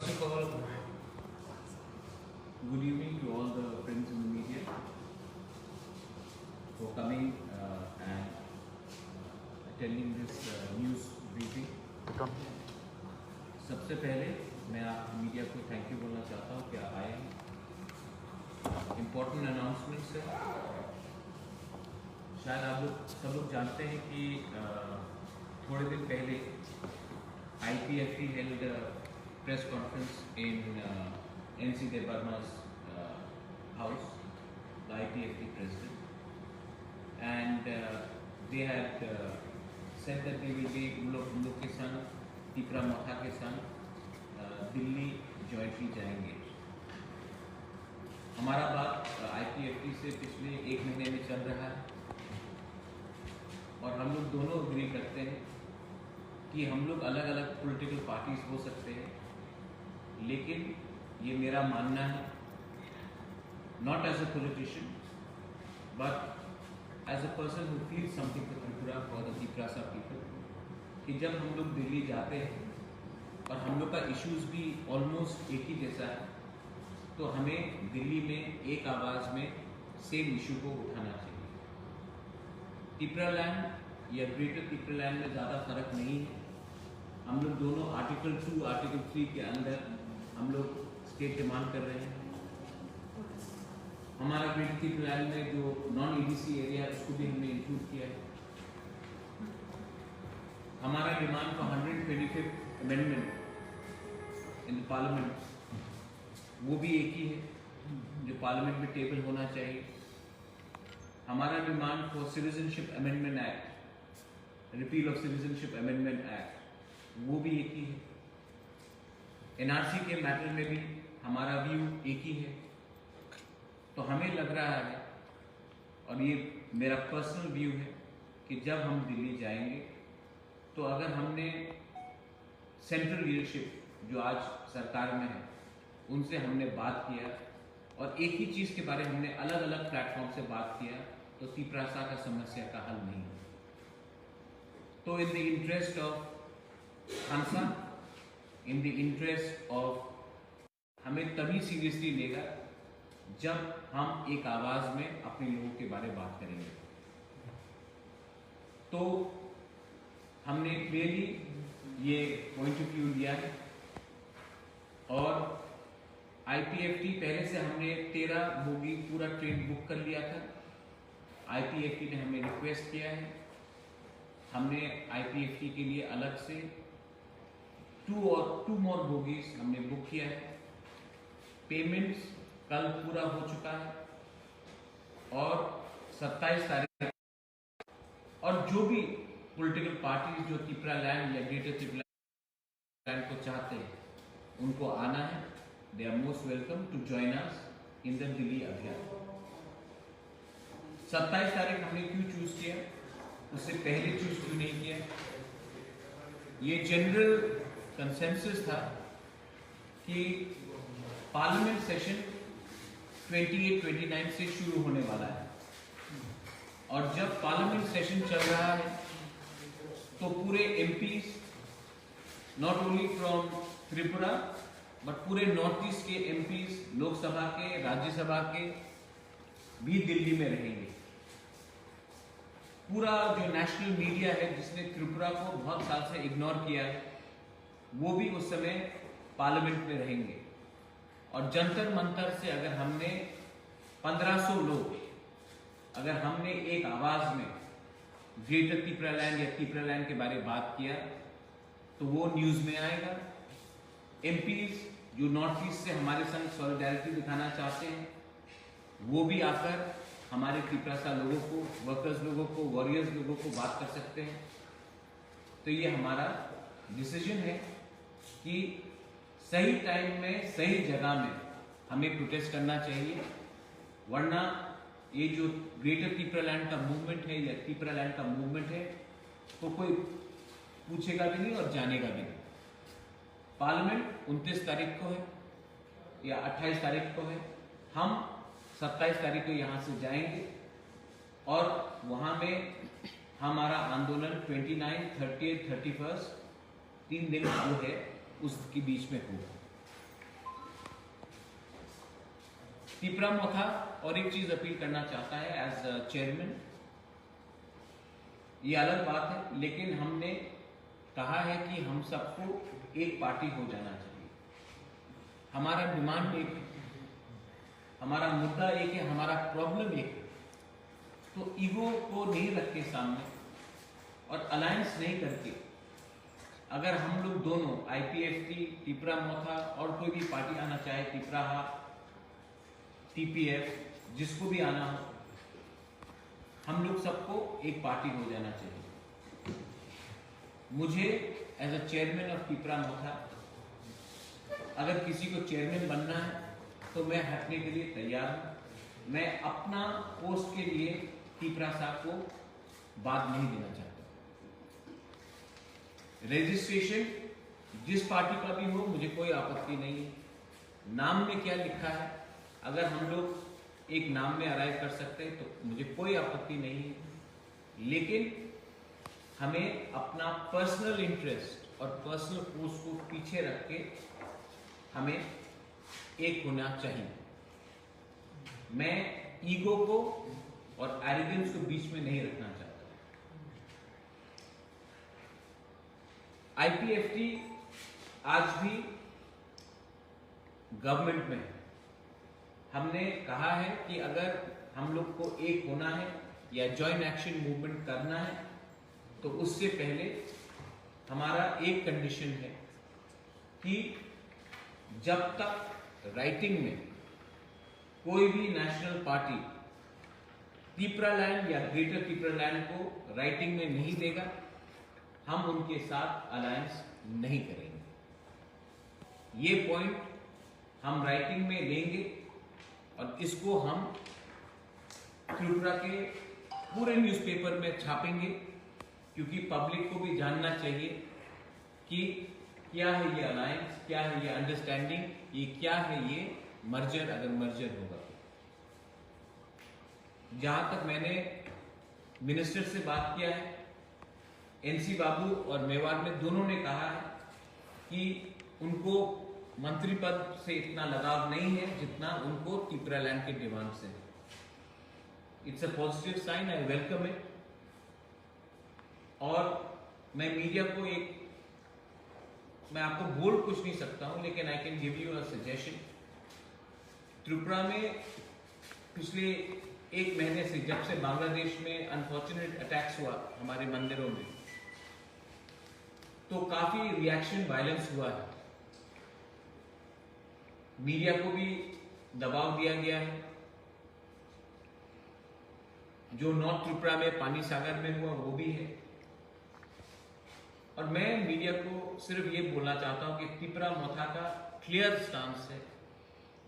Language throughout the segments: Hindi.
First of all, good evening to all the friends in the media for coming and attending this news briefing. सबसे पहले मैं आप मीडिया को थैंक यू बोलना चाहता हूँ कि आप आए हैं। इम्पोर्टेंट अनाउंसमेंट्स है। शायद आप लोग सब लोग जानते हैं कि थोड़े दिन पहले IPFT held a press conference in NC De Burma's house, the IPFT president, and they had said that they will be उन लोग के संग तिपरा मोथा के संग दिल्ली जॉइंटली जाएंगे। हमारा बात IPFT से पिछले 1 महीने में चल रहा है और हम लोग दोनों एग्री करते हैं कि हम लोग अलग अलग पॉलिटिकल पार्टीज हो सकते हैं, लेकिन ये मेरा मानना है, not as a politician but as a person who feels something for Tripura, for the Tiprasa people, कि जब हम लोग दिल्ली जाते हैं और हम लोग का इश्यूज भी ऑलमोस्ट एक ही जैसा है, तो हमें दिल्ली में एक आवाज़ में सेम इशू को उठाना चाहिए। तिपरा लैंड या ग्रेटर तिपरा लैंड में ज़्यादा फर्क नहीं है। हम लोग दोनों आर्टिकल 2, आर्टिकल 3 के अंदर हम लोग स्टेट डिमांड कर रहे हैं। हमारा ग्रेटर तिपरा लैंड में जो नॉन EDC एरिया है उसको भी हमने इंक्लूड किया है। हमारा demand for 125th amendment in parliament वो भी एक ही है जो पार्लियामेंट में टेबल होना चाहिए। हमारा demand for citizenship amendment act, repeal of citizenship amendment act, वो भी एक ही है। NRC के मैटर में भी हमारा व्यू एक ही है। तो हमें लग रहा है, और ये मेरा पर्सनल व्यू है, कि जब हम दिल्ली जाएंगे तो अगर हमने सेंट्रल लीडरशिप जो आज सरकार में है उनसे हमने बात किया और एक ही चीज़ के बारे में हमने अलग अलग प्लेटफॉर्म से बात किया, तो तिपरासा का समस्या का हल नहीं है। तो in the interest of Hansa, in the interest of, हमें तभी सीरियसली लेगा जब हम एक आवाज में अपने लोगों के बारे में बात करेंगे। तो हमने क्लियरली ये पॉइंट ऑफ व्यू लिया है और IPFT पहले से हमने 13 बोगी पूरा ट्रेन बुक कर लिया था। IPFT ने हमें रिक्वेस्ट किया है, हमने IPFT के लिए अलग से 2 मोर बोगीज हमने बुक किया है। पेमेंट्स कल पूरा हो चुका है और 27 तारीख, और जो भी पॉलिटिकल पार्टीज जो तिपरा लैंड या ग्रेटर तिपरा लैंड को चाहते हैं उनको आना है। They are most welcome to join us in the Delhi अभियान। 27 तारीख हमने क्यों चूज किया, उससे पहले चूज क्यों नहीं किया? ये जनरल कंसेंसस था कि पार्लियामेंट सेशन 28-29 से शुरू होने वाला है और जब पार्लियामेंट सेशन चल रहा है तो पूरे MPs, not only from Tripura but पूरे नॉर्थ ईस्ट के MPs, लोकसभा के, राज्यसभा के भी दिल्ली में रहेंगे। पूरा जो नेशनल मीडिया है जिसने त्रिपुरा को बहुत साल से इग्नोर किया है वो भी उस समय पार्लियामेंट में रहेंगे। और जंतर मंतर से अगर हमने 1500 लोग, अगर हमने एक आवाज में ग्रेटर तिपरा लैंड या तिपरा लैंड के बारे में बात किया तो वो न्यूज में आएगा। MPs जो नॉर्थ ईस्ट से हमारे संग सॉलिडारिटी दिखाना चाहते हैं वो भी आकर हमारे तिपरासा लोगों को, वर्कर्स लोगों को, वॉरियर्स लोगों को बात कर सकते हैं। तो ये हमारा डिसीजन है कि सही टाइम में, सही जगह में हमें प्रोटेस्ट करना चाहिए, वरना ये जो ग्रेटर तिपरा लैंड का मूवमेंट है या तिपरा लैंड का मूवमेंट है तो कोई पूछेगा भी नहीं और जानेगा भी नहीं। पार्लियामेंट 29 तारीख को है या 28 तारीख को है। हम 27 तारीख को यहां से जाएंगे और वहां में हमारा आंदोलन 29, 30, 31 3 दिन जो है उसके बीच में होगा। तीपरामोथा और एक चीज अपील करना चाहता है एज चेयरमैन, ये अलग बात है, लेकिन हमने कहा है कि हम सबको एक पार्टी हो जाना चाहिए। हमारा डिमांड एक है, हमारा मुद्दा एक है, हमारा प्रॉब्लम एक है। तो ईगो को नहीं रख के सामने और अलायंस नहीं करके अगर हम लोग दोनों IPFT, तीपरामोथा और कोई भी पार्टी आना चाहे, तीपराहा, TPF, जिसको भी आना हो, हम लोग सबको एक पार्टी हो जाना चाहिए। मुझे एज अ चेयरमैन ऑफ तीपरामोथा अगर किसी को चेयरमैन बनना है तो मैं हटने के लिए तैयार हूं। मैं अपना पोस्ट के लिए तीपरा साहब को बात नहीं देना चाहता। रजिस्ट्रेशन जिस पार्टी का भी हो, मुझे कोई आपत्ति नहीं है। नाम में क्या लिखा है, अगर हम लोग एक नाम में अराइव कर सकते हैं तो मुझे कोई आपत्ति नहीं है, लेकिन हमें अपना पर्सनल इंटरेस्ट और पर्सनल पोस्ट को पीछे रख के हमें एक होना चाहिए। मैं ईगो को और एरोगेंस को बीच में नहीं रखना चाहता। IPFT आज भी गवर्नमेंट में है। हमने कहा है कि अगर हम लोग को एक होना है या जॉइंट एक्शन मूवमेंट करना है तो उससे पहले हमारा एक कंडीशन है कि जब तक राइटिंग में कोई भी नेशनल पार्टी तीपरालैंड या ग्रेटर तीपरालैंड को राइटिंग में नहीं देगा, हम उनके साथ अलायंस नहीं करेंगे। ये पॉइंट हम राइटिंग में लेंगे और इसको हम त्रिपुरा के पूरे न्यूज़पेपर में छापेंगे, क्योंकि पब्लिक को भी जानना चाहिए कि क्या है ये अलायंस, क्या है ये अंडरस्टैंडिंग, ये क्या है ये मर्जर, अगर मर्जर होगा। जहां तक मैंने मिनिस्टर से बात किया है, NC बाबू और मेवाड़ में दोनों ने कहा है कि उनको मंत्री पद से इतना लगाव नहीं है जितना उनको तीपरालैंड के डिमांड से। It's a positive sign, I welcome it. और मैं मीडिया को मैं आपको बोल कुछ नहीं सकता हूं, लेकिन I can give you a suggestion. Tripura में पिछले एक महीने से, जब से बांग्लादेश में अनफॉर्चुनेट अटैक्स हुआ हमारे मंदिरों में, तो काफी रिएक्शन वायलेंस हुआ है। मीडिया को भी दबाव दिया गया है। जो नॉर्थ त्रिपुरा में पानी सागर में हुआ वो भी है। और मैं मीडिया को सिर्फ ये बोलना चाहता हूं कि तीपरामोथा का क्लियर स्टांस है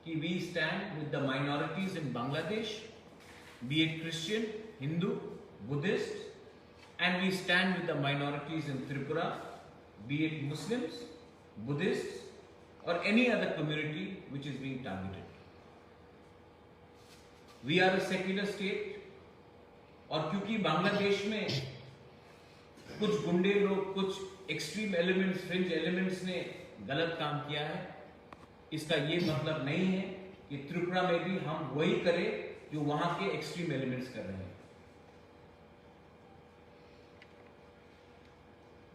कि we stand with the minorities in Bangladesh, be it Christian, Hindu, Buddhist, and we stand with the minorities in Tripura, be it Muslims, Buddhists, or any other community which is being targeted. We are a secular state, और क्योंकि बांग्लादेश में कुछ गुंडे लोग, कुछ एक्सट्रीम एलिमेंट्स, फ्रिंज एलिमेंट्स ने गलत काम किया है, इसका ये मतलब नहीं है कि त्रिपुरा में भी हम वही करें जो वहां के एक्सट्रीम एलिमेंट्स कर रहे हैं।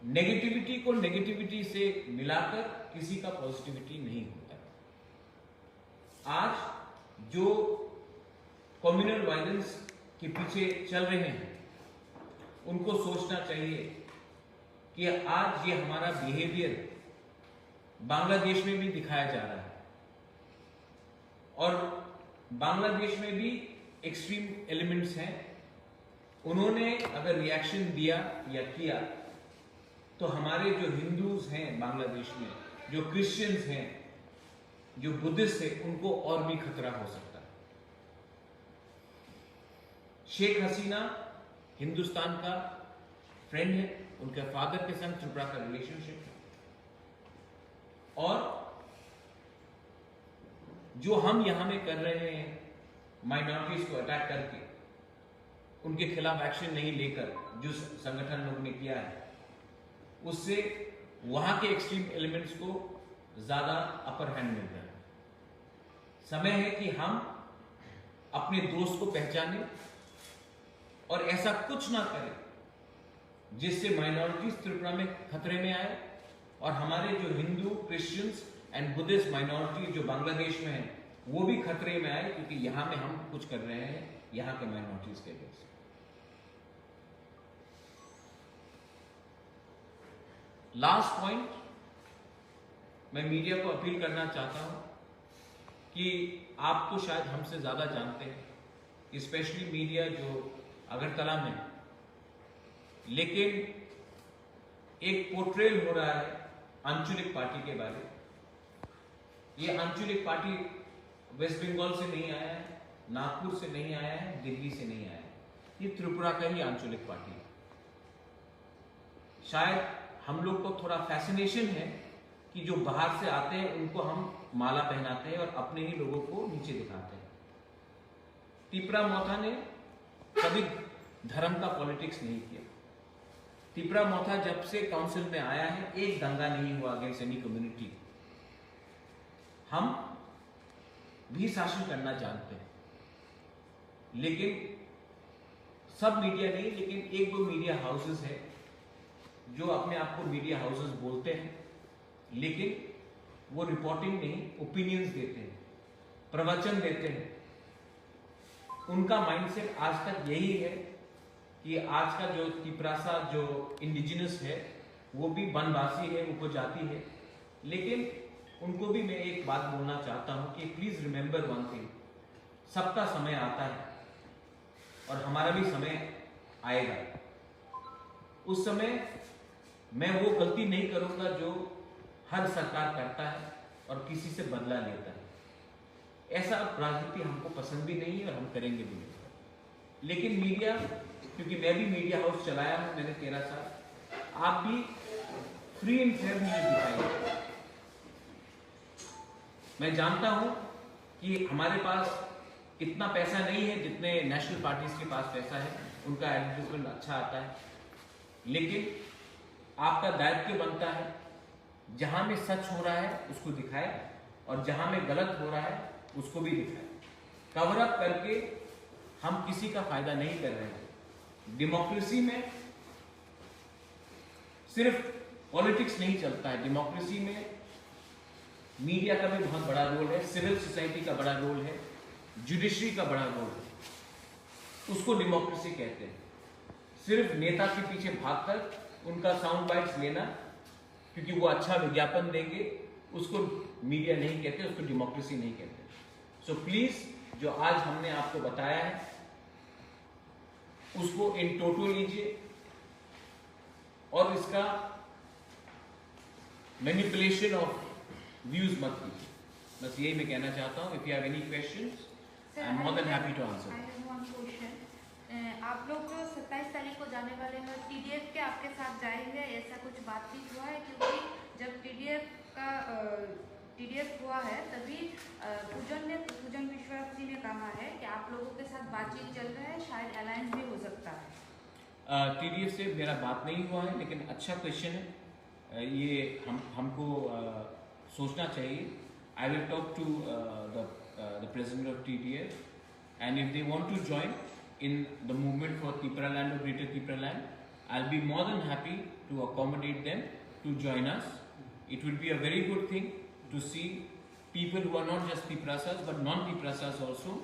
नेगेटिविटी को नेगेटिविटी से मिलाकर किसी का पॉजिटिविटी नहीं होता। आज जो कम्युनल वायलेंस के पीछे चल रहे हैं उनको सोचना चाहिए कि आज ये हमारा बिहेवियर बांग्लादेश में भी दिखाया जा रहा है, और बांग्लादेश में भी एक्सट्रीम एलिमेंट्स हैं। उन्होंने अगर रिएक्शन दिया या किया तो हमारे जो हिंदूज हैं बांग्लादेश में, जो क्रिश्चियंस हैं, जो बुद्धिस्ट हैं, उनको और भी खतरा हो सकता है। शेख हसीना हिंदुस्तान का फ्रेंड है, उनके फादर के संग त्रिपुरा का रिलेशनशिप है, और जो हम यहां में कर रहे हैं माइनॉरिटीज को अटैक करके, उनके खिलाफ एक्शन नहीं लेकर, जो संगठन लोग ने किया है, उससे वहां के एक्सट्रीम एलिमेंट्स को ज्यादा अपर हैंड मिल रहा है। समय है कि हम अपने दोस्त को पहचाने और ऐसा कुछ ना करे जिससे माइनॉरिटीज त्रिपुरा में खतरे में आए और हमारे जो Hindu, Christians and Buddhist minority जो बांग्लादेश में है वो भी खतरे में आए, क्योंकि यहां में हम कुछ कर रहे हैं यहां के माइनॉरिटीज के लिए। लास्ट पॉइंट, मैं मीडिया को अपील करना चाहता हूं कि आप तो शायद हमसे ज्यादा जानते हैं, स्पेशली मीडिया जो अगरतला में, लेकिन एक पोर्ट्रेल हो रहा है आंचलिक पार्टी के बारे। ये आंचलिक पार्टी वेस्ट बंगाल से नहीं आया है, नागपुर से नहीं आया है, दिल्ली से नहीं आया है, ये त्रिपुरा का ही आंचलिक पार्टी है। शायद हम लोग को थोड़ा फैसिनेशन है कि जो बाहर से आते हैं उनको हम माला पहनाते हैं और अपने ही लोगों को नीचे दिखाते हैं। तिपरा मोथा ने कभी धर्म का पॉलिटिक्स नहीं किया। तिपरा मोथा जब से काउंसिल में आया है एक दंगा नहीं हुआ अगेंस्ट एनी कम्युनिटी। हम भी शासन करना जानते हैं, लेकिन सब मीडिया नहीं, लेकिन एक दो मीडिया हाउसेस है जो अपने आप को मीडिया हाउसेस बोलते हैं, लेकिन वो रिपोर्टिंग नहीं, ओपिनियंस देते हैं, प्रवचन देते हैं। उनका माइंडसेट आज तक यही है कि आज का जो तिपरासा जो इंडिजिनस है वो भी वनवासी है, उपजाति है, लेकिन उनको भी मैं एक बात बोलना चाहता हूं कि प्लीज रिमेंबर वन थिंग, सबका समय आता है और हमारा भी समय आएगा। उस समय मैं वो गलती नहीं करूंगा जो हर सरकार करता है और किसी से बदला लेता है। ऐसा राजनीति हमको पसंद भी नहीं है और हम करेंगे भी नहीं। लेकिन मीडिया, क्योंकि मैं भी मीडिया हाउस चलाया हूं, मैंने 13 साल, आप भी फ्री एंड फेयर न्यूज दिखाएंगे। मैं जानता हूं कि हमारे पास इतना पैसा नहीं है जितने नेशनल पार्टीज के पास पैसा है, उनका एडवर्टाइजमेंट अच्छा आता है, लेकिन आपका दायित्व बनता है जहां में सच हो रहा है उसको दिखाए और जहां में गलत हो रहा है उसको भी दिखाए। कवर अप करके हम किसी का फायदा नहीं कर रहे हैं। डेमोक्रेसी में सिर्फ पॉलिटिक्स नहीं चलता है, डेमोक्रेसी में मीडिया का भी बहुत बड़ा रोल है, सिविल सोसाइटी का बड़ा रोल है, जुडिशरी का बड़ा रोल है। उसको डेमोक्रेसी कहते हैं। सिर्फ नेता के पीछे भागकर उनका साउंड बाइट्स लेना क्योंकि वो अच्छा विज्ञापन देंगे, उसको मीडिया नहीं कहते, उसको डेमोक्रेसी नहीं कहते। सो प्लीज जो आज हमने आपको बताया है उसको इन टोटो लीजिए और इसका मैनिपुलेशन ऑफ व्यूज मत कीजिए। बस यही मैं कहना चाहता हूँ। If you have any questions I am more than happy to answer. आप लोग जो 27 तारीख को जाने वाले हैं, टीडीएफ के आपके साथ जाएंगे, ऐसा कुछ बातचीत हुआ है? क्योंकि जब टीडीएफ हुआ है तभी पूजन विश्वास जी ने कहा है कि आप लोगों के साथ बातचीत चल रहा है, शायद अलायंस भी हो सकता है। टीडीएफ से मेरा बात नहीं हुआ है, लेकिन अच्छा क्वेश्चन है। ये हमको सोचना चाहिए। I will talk to the president of TDF and if they want to join in the movement for Tipraland or Greater Tipraland, I'll be more than happy to accommodate them to join us. It will be a very good thing to see people who are not just Tiprasas but non-Tiprasas also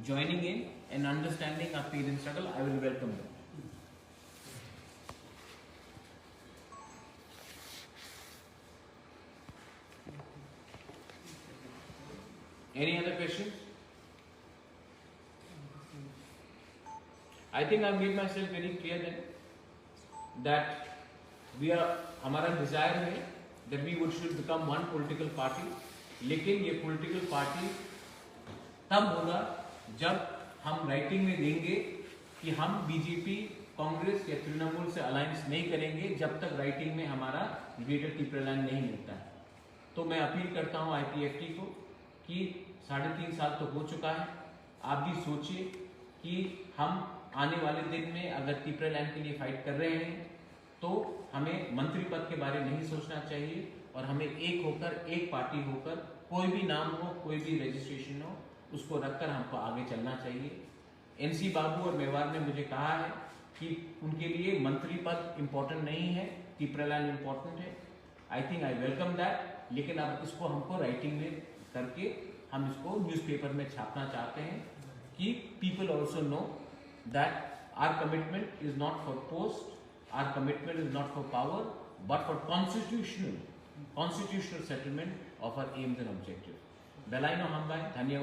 joining in and understanding our pain and struggle. I will welcome them. Any other questions? I think I've made myself very clear then that हमारा डिजायर है that we should become one political party, लेकिन ये political party तब होगा जब हम राइटिंग में देंगे कि हम बीजेपी, कांग्रेस या तृणमूल से अलायंस नहीं करेंगे जब तक राइटिंग में हमारा ग्रेटर तिपरालैंड नहीं मिलता है। तो मैं अपील करता हूँ IPFT को कि 3.5 साल तो हो चुका है, आप भी सोचिए कि हम आने वाले दिन में अगर तिपरालैंड के लिए फाइट कर रहे हैं तो हमें मंत्री पद के बारे में नहीं सोचना चाहिए और हमें एक होकर, एक पार्टी होकर, कोई भी नाम हो, कोई भी रजिस्ट्रेशन हो, उसको रखकर हमको आगे चलना चाहिए। एनसी बाबू और मेवाड़ ने मुझे कहा है कि उनके लिए मंत्री पद इम्पोर्टेंट नहीं है, टीपरालाइन इम्पोर्टेंट है। I think I welcome that, लेकिन अब इसको हमको राइटिंग में करके हम इसको न्यूज़पेपर में छापना चाहते हैं कि people also know that our commitment is not for post, our commitment is not for power, but for constitutional settlement of our aims and objective. बेलाइनो हम धन्यवाद।